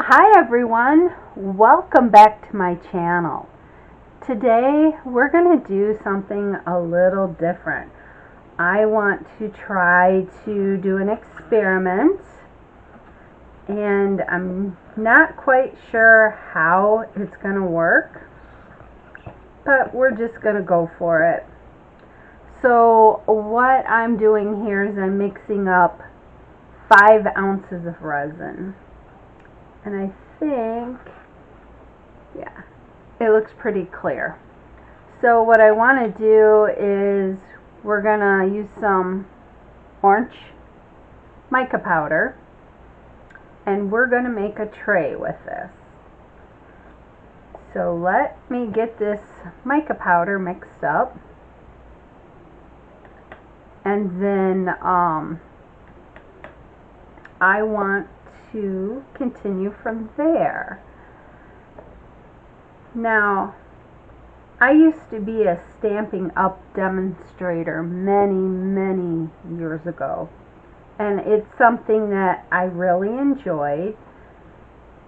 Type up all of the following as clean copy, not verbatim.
Hi everyone, welcome back to my channel. Today we're going to do something a little different. I want to try to do an experiment and I'm not quite sure how it's going to work, but we're just going to go for it. So what I'm doing here is I'm mixing up 5 ounces of resin. And I think, yeah, it looks pretty clear. So what I want to do is we're going to use some orange mica powder and we're going to make a tray with this. So let me get this mica powder mixed up, and then I want to continue from there. Now, I used to be a Stampin' Up demonstrator many years ago, and it's something that I really enjoyed,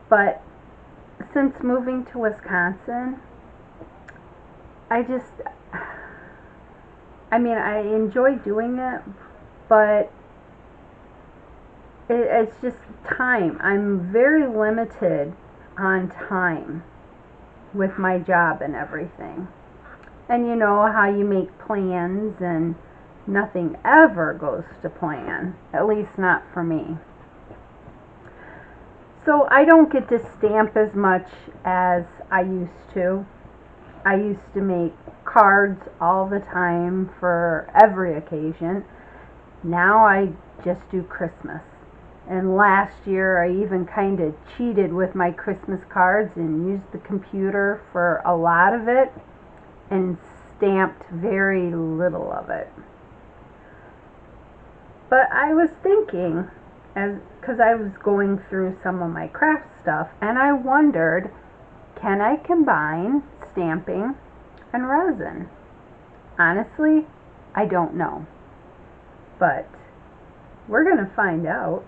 but since moving to Wisconsin, I enjoy doing it, but it's just time. I'm very limited on time with my job and everything. And you know how you make plans and nothing ever goes to plan, at least not for me. So I don't get to stamp as much as I used to. I used to make cards all the time for every occasion. Now I just do Christmas. And last year I even kind of cheated with my Christmas cards and used the computer for a lot of it and stamped very little of it. But I was thinking, because I was going through some of my craft stuff, and I wondered, can I combine stamping and resin? Honestly, I don't know. But we're going to find out.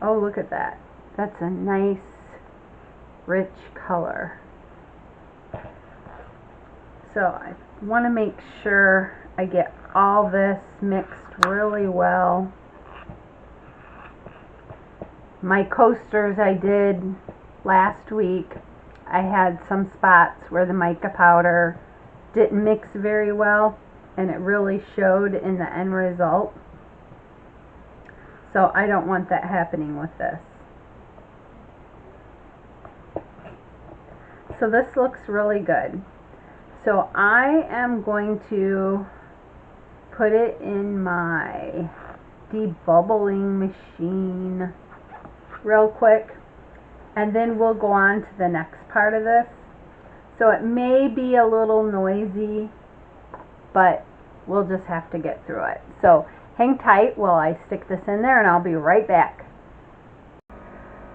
Oh, look at that. That's a nice, rich color. So I want to make sure I get all this mixed really well. My coasters I did last week, I had some spots where the mica powder didn't mix very well, and it really showed in the end result. So I don't want that happening with this. So this looks really good. So I am going to put it in my debubbling machine real quick, and then we'll go on to the next part of this. So it may be a little noisy, but we'll just have to get through it. So hang tight while I stick this in there and I'll be right back.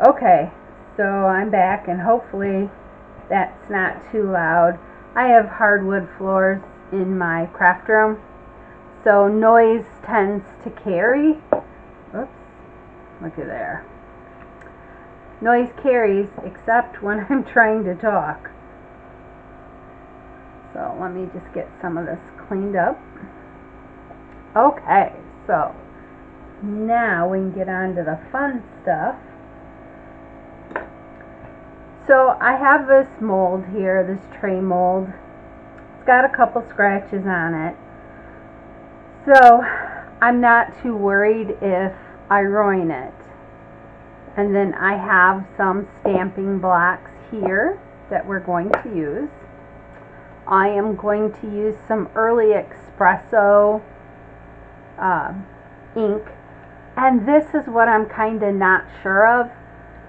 Okay, so I'm back and hopefully that's not too loud. I have hardwood floors in my craft room, so noise tends to carry. Oops, look at there. Noise carries except when I'm trying to talk. So let me just get some of this cleaned up. Okay, so now we can get on to the fun stuff. So I have this mold here, this tray mold. It's got a couple scratches on it. So I'm not too worried if I ruin it. And then I have some stamping blocks here that we're going to use. I am going to use some early espresso ink, and this is what I'm kind of not sure of,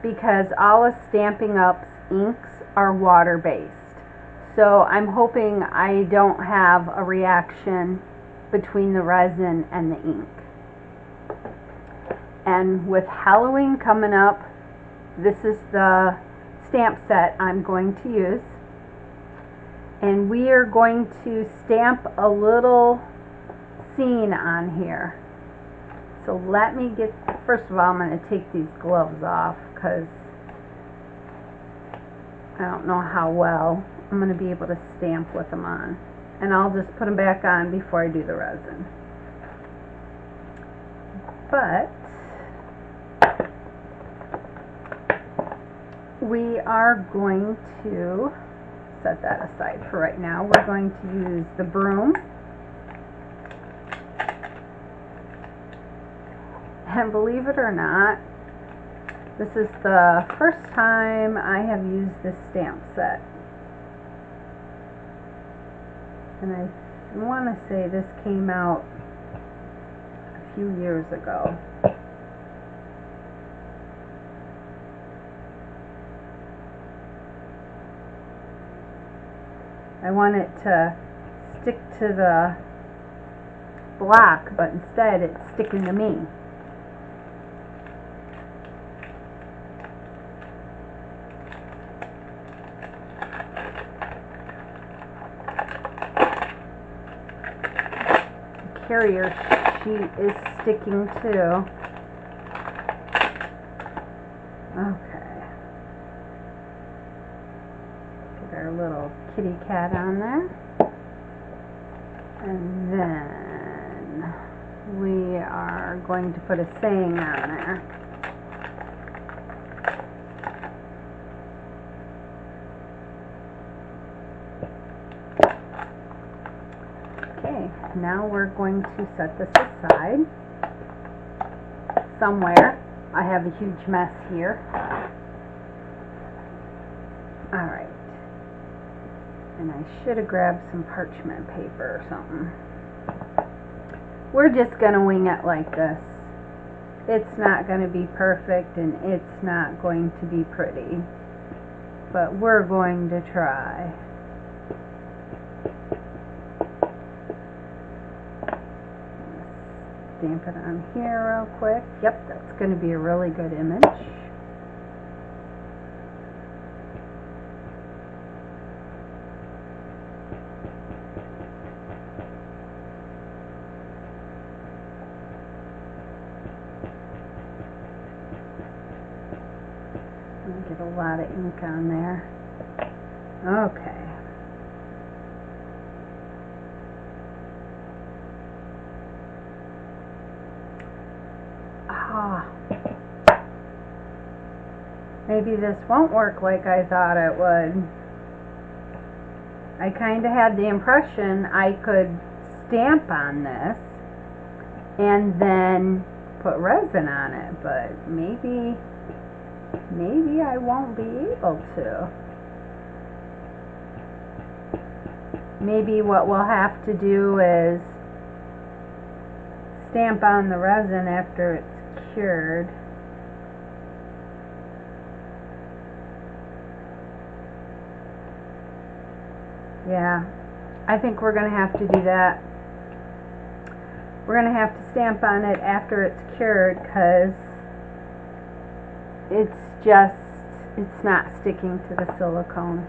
because all of Stampin' Up's inks are water based, so I'm hoping I don't have a reaction between the resin and the ink. And with Halloween coming up, this is the stamp set I'm going to use, and we are going to stamp a little scene on here. So let me get, first of all, I'm going to take these gloves off because I don't know how well I'm going to be able to stamp with them on. And I'll just put them back on before I do the resin. But we are going to set that aside for right now. We're going to use the broom. And believe it or not, this is the first time I have used this stamp set. And I want to say this came out a few years ago. I want it to stick to the block, but instead it's sticking to me. The carrier sheet is sticking too. Okay. Get our little kitty cat on there. And then we are going to put a saying on there. Okay, now we're going to set this aside somewhere. I have a huge mess here. Alright. And I should have grabbed some parchment paper or something. We're just going to wing it like this. It's not going to be perfect and it's not going to be pretty. But we're going to try. Stamp it on here real quick. Yep, that's going to be a really good image. Get a lot of ink on there. Okay. Maybe this won't work like I thought it would. I kind of had the impression I could stamp on this and then put resin on it, but maybe I won't be able to. Maybe what we'll have to do is stamp on the resin after it's cured. Yeah, I think we're going to have to do that. We're going to have to stamp on it after it's cured because it's not sticking to the silicone.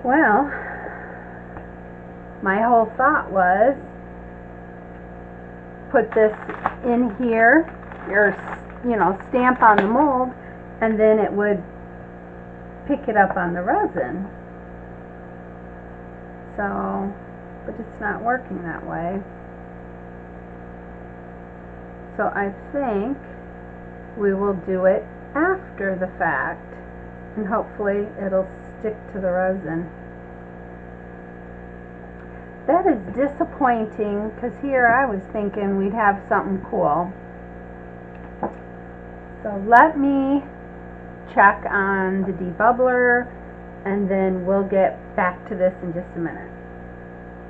Well, my whole thought was put this in here, or stamp on the mold, and then it would pick it up on the resin. So, but it's not working that way. So I think we will do it after the fact, and hopefully it'll stick to the resin. That is disappointing, because here I was thinking we'd have something cool. So let me check on the debubbler, and then we'll get back to this in just a minute.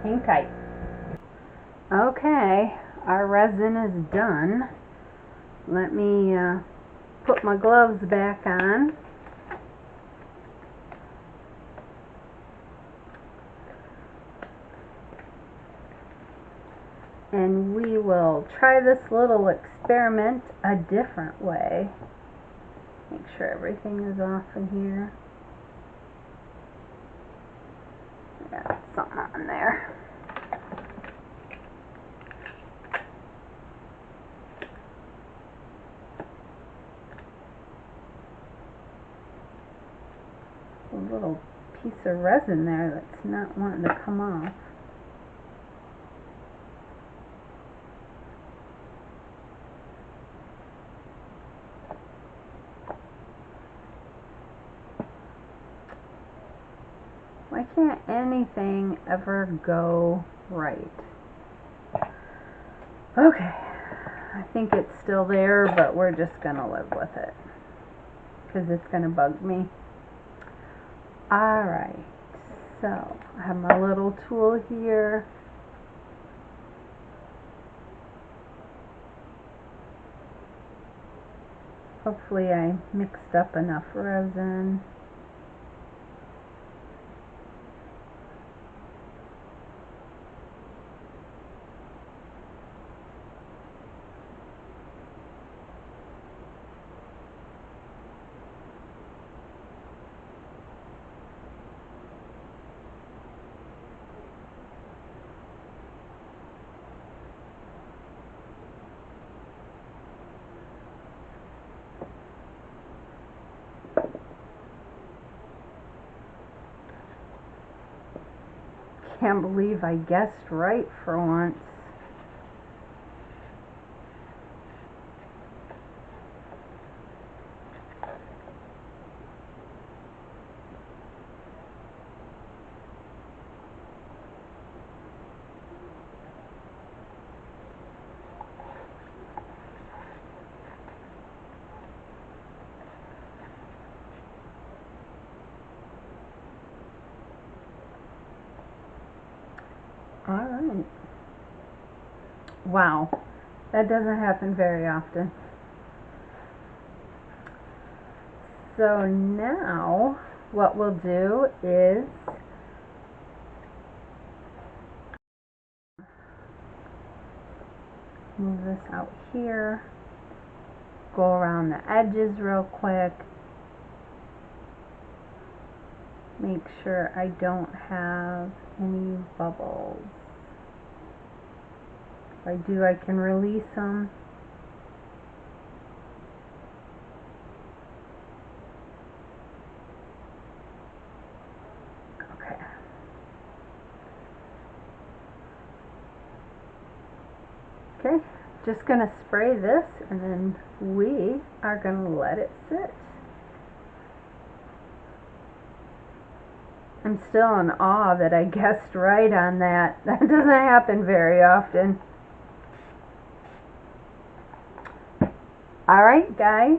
Hang tight. Okay, our resin is done. Let me put my gloves back on. And we will try this little experiment a different way. Make sure everything is off in here. Got something on there. a little piece of resin there that's not wanting to come off. Why can't anything ever go right? Okay, I think it's still there, but we're just gonna live with it because it's gonna bug me. Alright, so I have my little tool here. Hopefully I mixed up enough resin. Can't believe I guessed right for once. Alright. Wow, that doesn't happen very often. So now what we'll do is move this out here, go around the edges real quick, make sure I don't have any bubbles. If I do, I can release them. Okay. Okay, just gonna spray this and then we are gonna let it sit. I'm still in awe that I guessed right on that. That doesn't happen very often. Alright guys,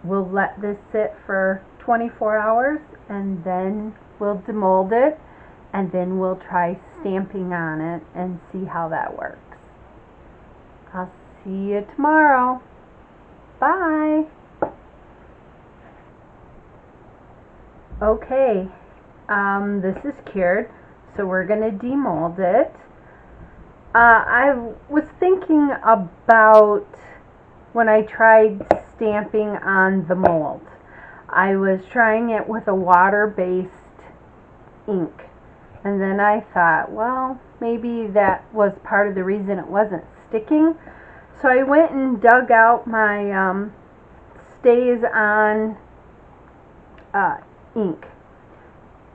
we'll let this sit for 24 hours and then we'll demold it and then we'll try stamping on it and see how that works. I'll see you tomorrow. Bye. Okay, this is cured, so we're going to demold it. I was thinking about when I tried stamping on the mold. I was trying it with a water-based ink, and then I thought, well, maybe that was part of the reason it wasn't sticking. So I went and dug out my Stays On ink.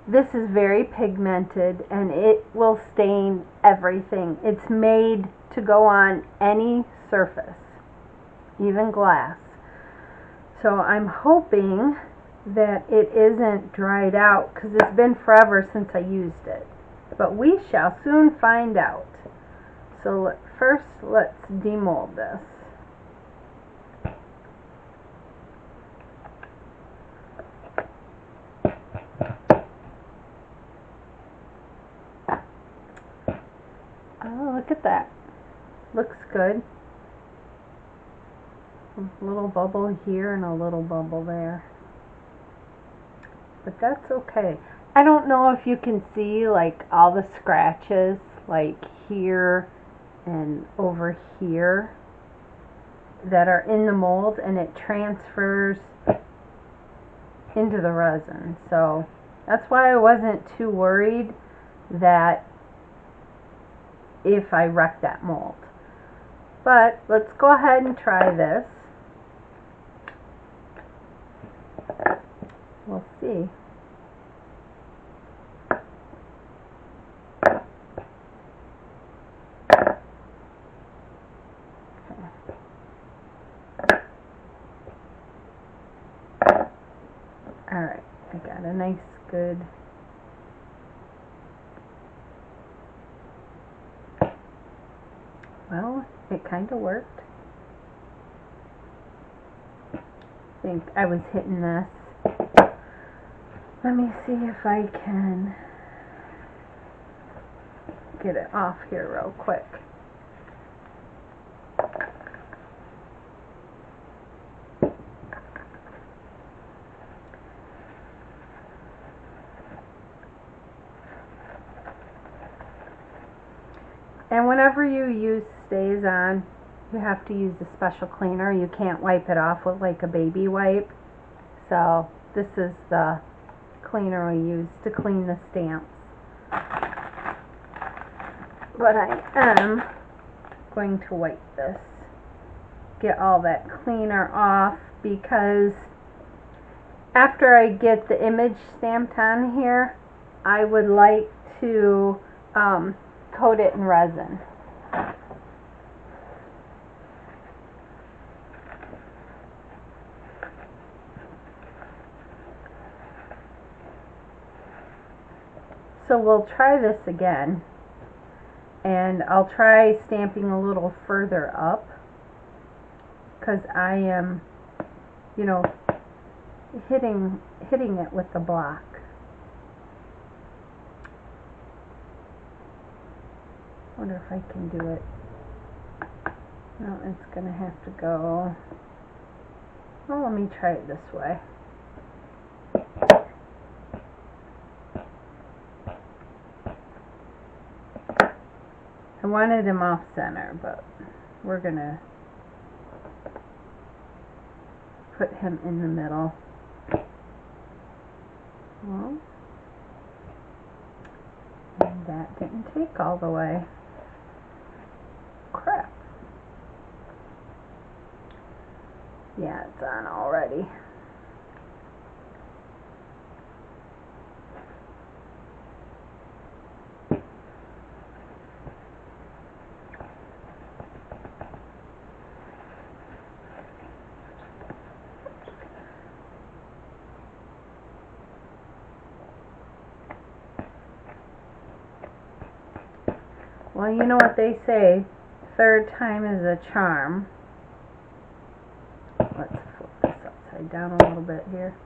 This is very pigmented and it will stain everything. It's made to go on any surface, even glass. So I'm hoping that it isn't dried out because it's been forever since I used it. But we shall soon find out. So first let's demold this. Oh, look at that. Looks good. A little bubble here and a little bubble there. But that's okay. I don't know if you can see like all the scratches like here and over here that are in the mold, and it transfers into the resin. So that's why I wasn't too worried that if I wreck that mold. But let's go ahead and try this. We'll we'll see. Alright, I got a nice good well, it kind of worked. I think I was hitting this. Let me see if I can get it off here real quick. And whenever you use StazOn, you have to use a special cleaner. You can't wipe it off with like a baby wipe. So this is the cleaner we use to clean the stamps. But I am going to wipe this, get all that cleaner off, because after I get the image stamped on here, I would like to coat it in resin. So we'll try this again, and I'll try stamping a little further up, because I am, you know, hitting it with the block. Wonder if I can do it. No, it's gonna have to go. Well, let me try it this way. I wanted him off center, but we're gonna put him in the middle. Well, and that didn't take all the way. Crap. Yeah, it's on already. Well, you know what they say, third time is a charm. Let's flip this upside down a little bit here.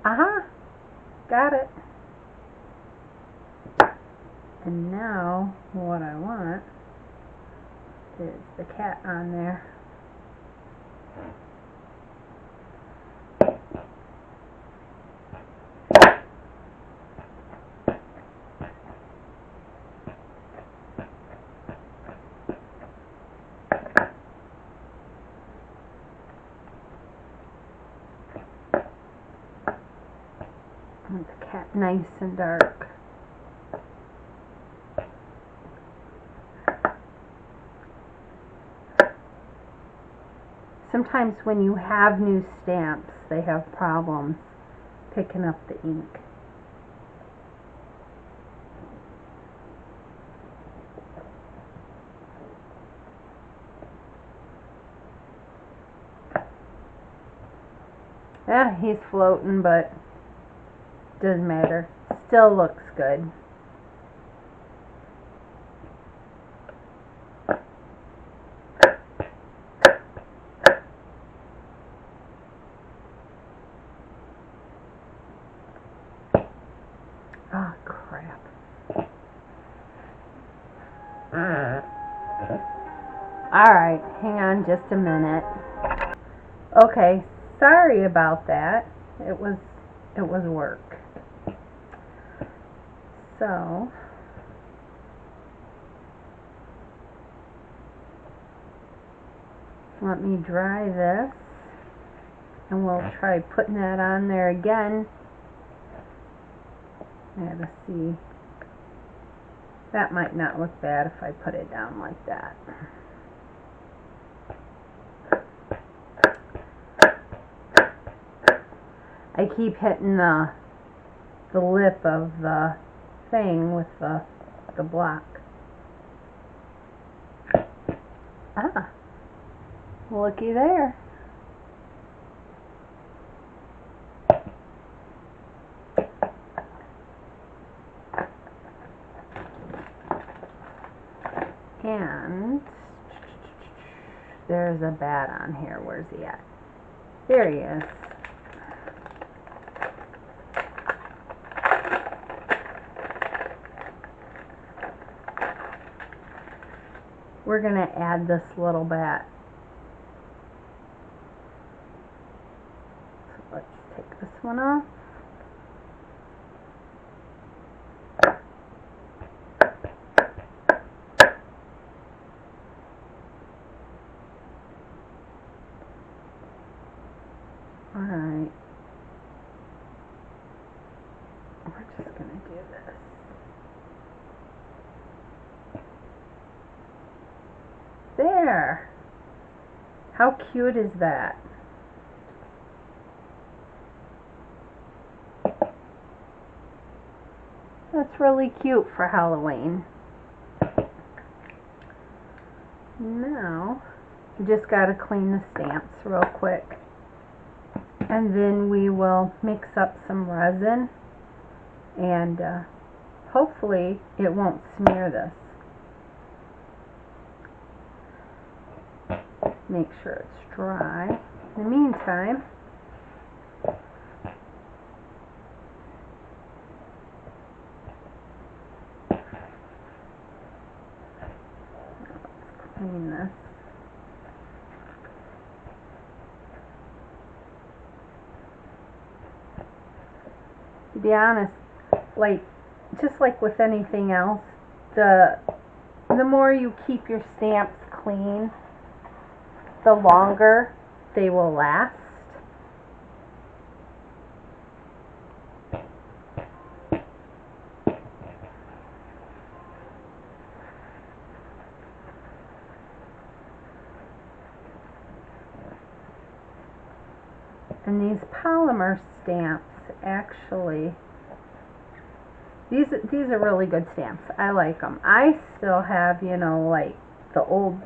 Aha! Got it. And now, what I want is the cat on there. I want the cat nice and dark. Sometimes when you have new stamps, they have problems picking up the ink. Yeah, he's floating, but doesn't matter. Still looks good. Oh, crap. Alright, hang on just a minute. Okay, sorry about that. It was work. So, let me dry this, and we'll try putting that on there again. I gotta see. That might not look bad if I put it down like that. I keep hitting the lip of the thing with the block. Ah, looky there. And there's a bat on here. Where's he at? There he is. We're going to add this little bat. So let's take this one off. Alright. We're just going to do this. There! How cute is that? That's really cute for Halloween. Now, you just got to clean the stamps real quick. And then we will mix up some resin, and hopefully it won't smear this. Make sure it's dry. In the meantime, let's clean this. To be honest, just like with anything else, the more you keep your stamps clean, the longer they will last. And these polymer stamps, actually, these are really good stamps. I like them. I still have, you know, like the old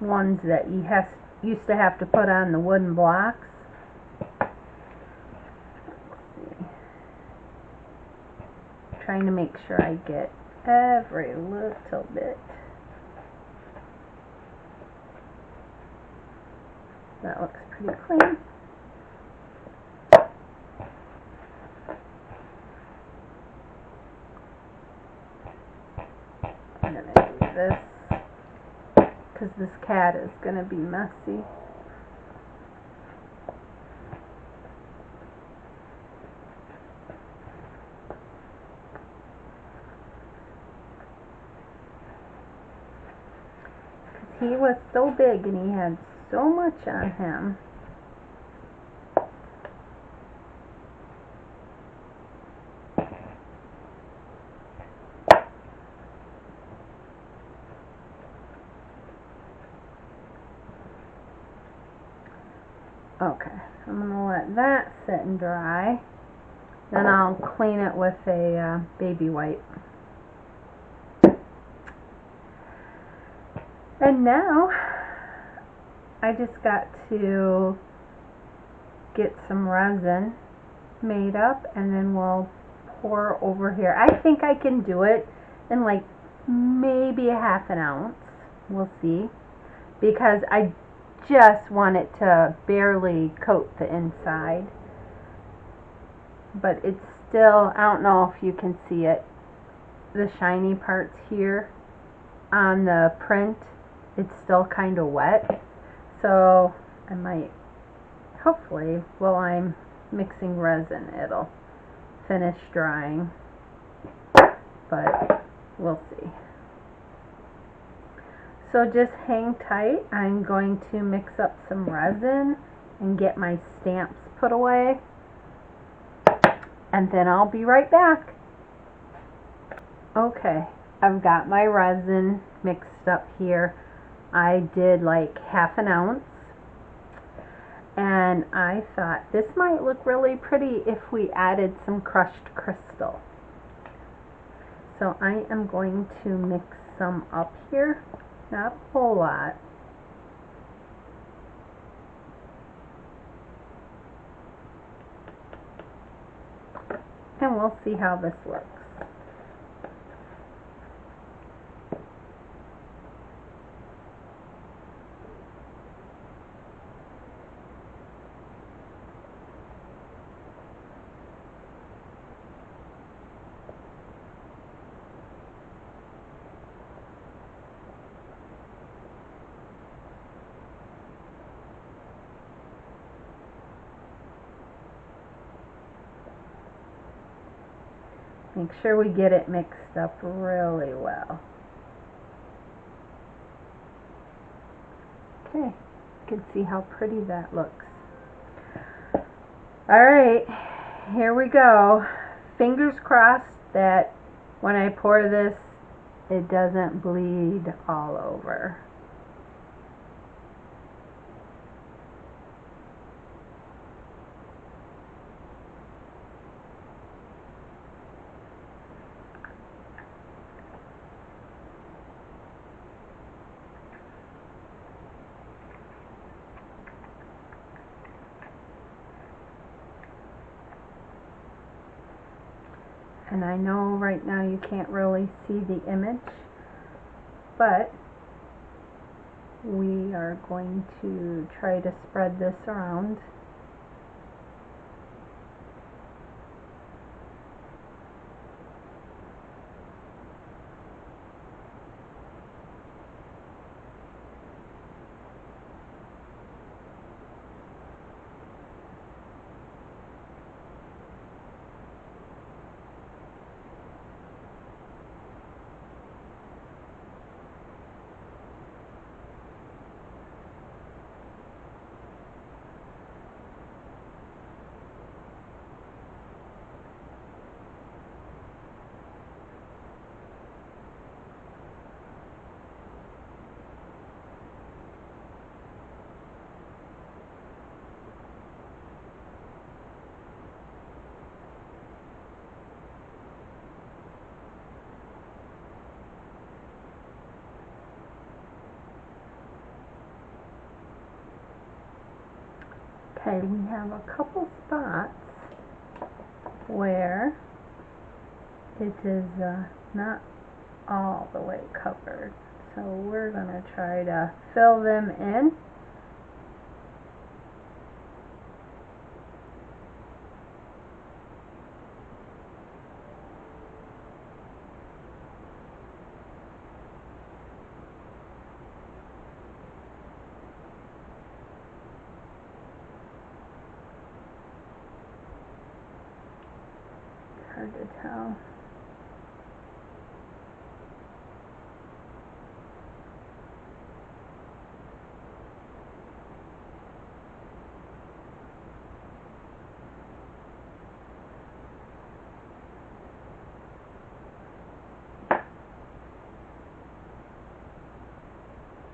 ones that you used to have to put on the wooden blocks. Let's see. Trying to make sure I get every little bit. That looks pretty clean. I'm going to do this because this cat is going to be messy. He was so big and he had so much on him. Okay, I'm going to let that sit and dry. Then I'll clean it with a baby wipe. And now, I just got to get some resin made up, and then we'll pour over here. I think I can do it in like maybe a half an ounce. We'll see. Because I just want it to barely coat the inside. But it's still, I don't know if you can see it, the shiny parts here on the print. It's still kind of wet, so I might, hopefully, while I'm mixing resin, it'll finish drying, but we'll see. So just hang tight. I'm going to mix up some resin and get my stamps put away, and then I'll be right back. Okay, I've got my resin mixed up here. I did like 1/2 ounce. And I thought this might look really pretty if we added some crushed crystal. So I am going to mix some up here, not a whole lot. And we'll see how this looks. Make sure we get it mixed up really well. Okay, you can see how pretty that looks. Alright, here we go. Fingers crossed that when I pour this, it doesn't bleed all over. And I know right now you can't really see the image, but we are going to try to spread this around. Okay, we have a couple spots where it is not all the way covered. So we're going to try to fill them in. Hard to tell.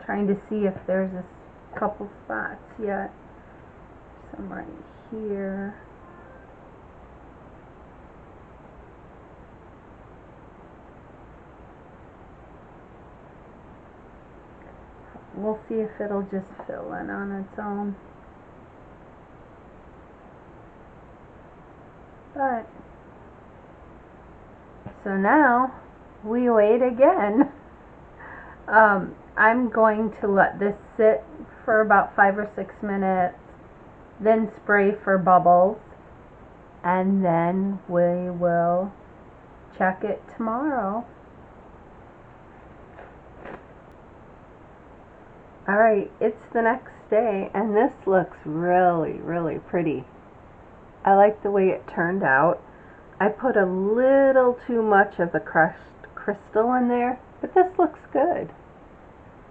Trying to see if there's a couple spots yet. Some right here. We'll see if it'll just fill in on its own. But, so now we wait again. I'm going to let this sit for about 5 or 6 minutes, then spray for bubbles, and then we will check it tomorrow. Alright, it's the next day, and this looks really, really pretty. I like the way it turned out. I put a little too much of the crushed crystal in there, but this looks good.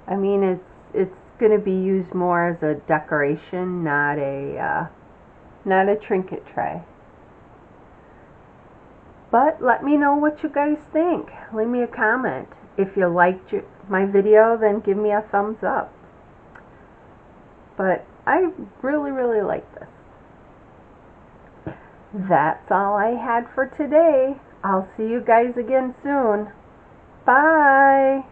I mean, it's going to be used more as a decoration, not a trinket tray. But let me know what you guys think. Leave me a comment. If you liked my video, then give me a thumbs up. But I really, really like this. That's all I had for today. I'll see you guys again soon. Bye.